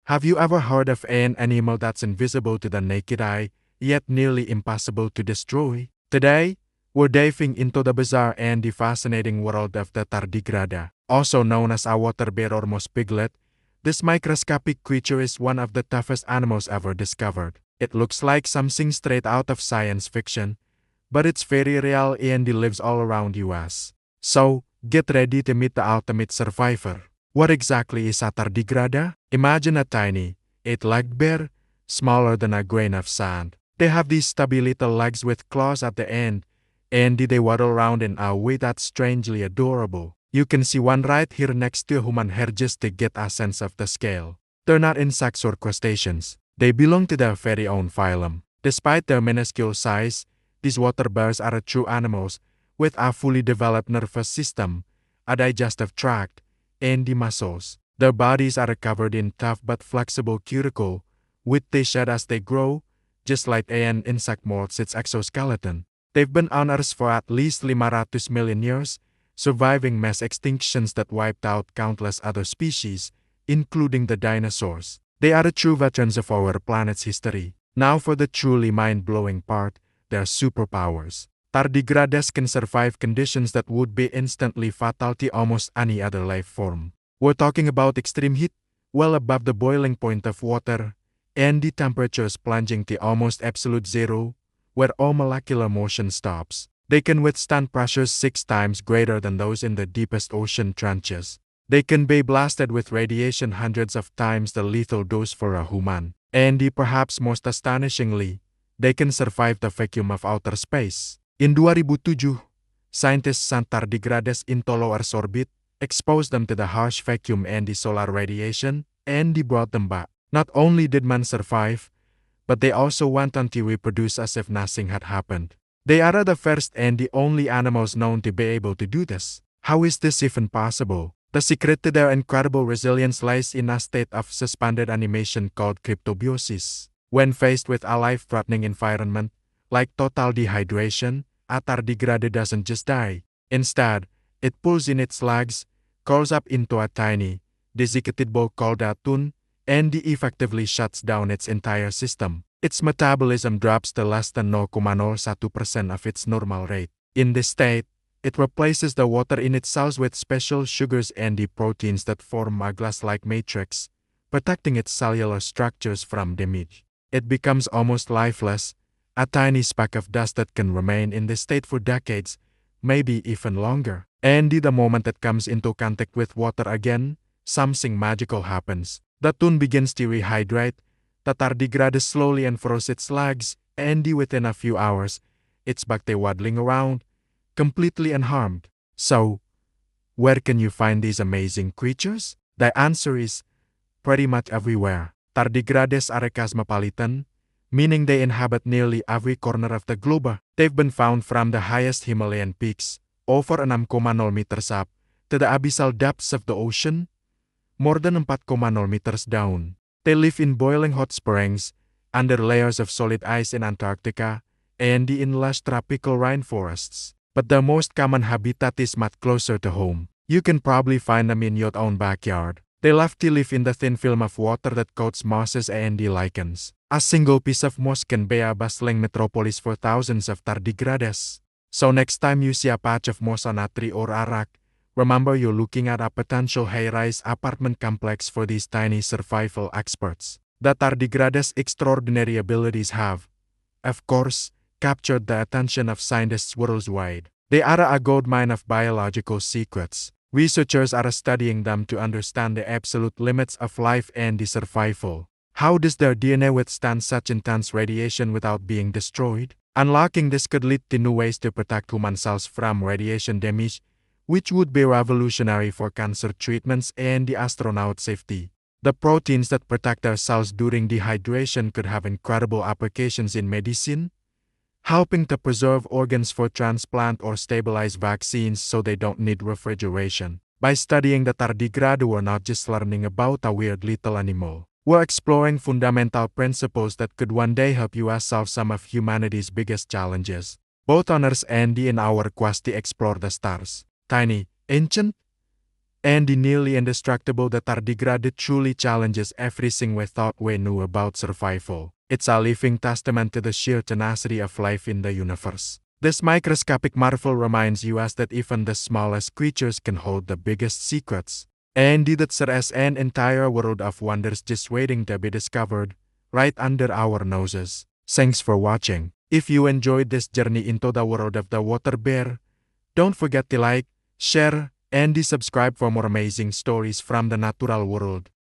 Have you ever heard of an animal that's invisible to the naked eye, yet nearly impossible to destroy? Today, we're diving into the bizarre and the fascinating world of the tardigrade. Also known as a water bear or moss piglet, this microscopic creature is one of the toughest animals ever discovered. It looks like something straight out of science fiction, but it's very real and it lives all around us. So, get ready to meet the ultimate survivor. What exactly is a tardigrade? Imagine a tiny, 8-legged bear, smaller than a grain of sand. They have these stubby little legs with claws at the end, and they waddle around in a way that's strangely adorable. You can see one right here next to a human hair just to get a sense of the scale. They're not insects or crustaceans. They belong to their very own phylum. Despite their minuscule size, these water bears are true animals with a fully developed nervous system, a digestive tract, and the muscles. Their bodies are covered in tough but flexible cuticle, which they shed as they grow, just like an insect molds its exoskeleton. They've been on Earth for at least 500 million years, surviving mass extinctions that wiped out countless other species, including the dinosaurs. They are the true veterans of our planet's history. Now for the truly mind-blowing part, their superpowers. Tardigrades can survive conditions that would be instantly fatal to almost any other life form. We're talking about extreme heat, well above the boiling point of water, and the temperatures plunging to almost absolute zero, where all molecular motion stops. They can withstand pressures 6 times greater than those in the deepest ocean trenches. They can be blasted with radiation hundreds of times the lethal dose for a human. And perhaps most astonishingly, they can survive the vacuum of outer space. In 2007, scientists sent tardigrades into low Earth's orbit, exposed them to the harsh vacuum and the solar radiation, and brought them back. Not only did man survive, but they also went on to reproduce as if nothing had happened. They are the first and the only animals known to be able to do this. How is this even possible? The secret to their incredible resilience lies in a state of suspended animation called cryptobiosis. When faced with a life-threatening environment, like total dehydration, a tardigrade doesn't just die. Instead, it pulls in its legs, curls up into a tiny, desiccated ball called a tun, and effectively shuts down its entire system. Its metabolism drops to less than 0.01% of its normal rate. In this state, it replaces the water in its cells with special sugars and the proteins that form a glass-like matrix, protecting its cellular structures from damage. It becomes almost lifeless, a tiny speck of dust that can remain in this state for decades, maybe even longer. And the moment it comes into contact with water again, something magical happens. The tun begins to rehydrate, the tardigrade slowly unfurls its legs, and within a few hours, it's back to waddling around, completely unharmed. So, where can you find these amazing creatures? The answer is pretty much everywhere. Tardigrades are cosmopolitan, meaning they inhabit nearly every corner of the globe. They've been found from the highest Himalayan peaks, over 6,0 meters up, to the abyssal depths of the ocean, more than 4,0 meters down. They live in boiling hot springs, under layers of solid ice in Antarctica, and in lush tropical rainforests. But their most common habitat is much closer to home. You can probably find them in your own backyard. They love to live in the thin film of water that coats mosses and lichens. A single piece of moss can be a bustling metropolis for thousands of tardigrades. So next time you see a patch of moss on a tree or a rock, remember you're looking at a potential high-rise apartment complex for these tiny survival experts. The tardigrades' extraordinary abilities have, of course, captured the attention of scientists worldwide. They are a goldmine of biological secrets. Researchers are studying them to understand the absolute limits of life and the survival. How does their DNA withstand such intense radiation without being destroyed? Unlocking this could lead to new ways to protect human cells from radiation damage, which would be revolutionary for cancer treatments and the astronaut safety. The proteins that protect their cells during dehydration could have incredible applications in medicine, helping to preserve organs for transplant or stabilize vaccines so they don't need refrigeration. By studying the tardigrade, we're not just learning about a weird little animal. We're exploring fundamental principles that could one day help us solve some of humanity's biggest challenges, both on Earth and in our quest to explore the stars. Tiny, ancient, And the nearly indestructible the Tardigrade truly challenges everything we thought we knew about survival. It's a living testament to the sheer tenacity of life in the universe. This microscopic marvel reminds us that even the smallest creatures can hold the biggest secrets. And that there is an entire world of wonders just waiting to be discovered, right under our noses. Thanks for watching. If you enjoyed this journey into the world of the water bear, don't forget to like, share, and subscribe for more amazing stories from the natural world.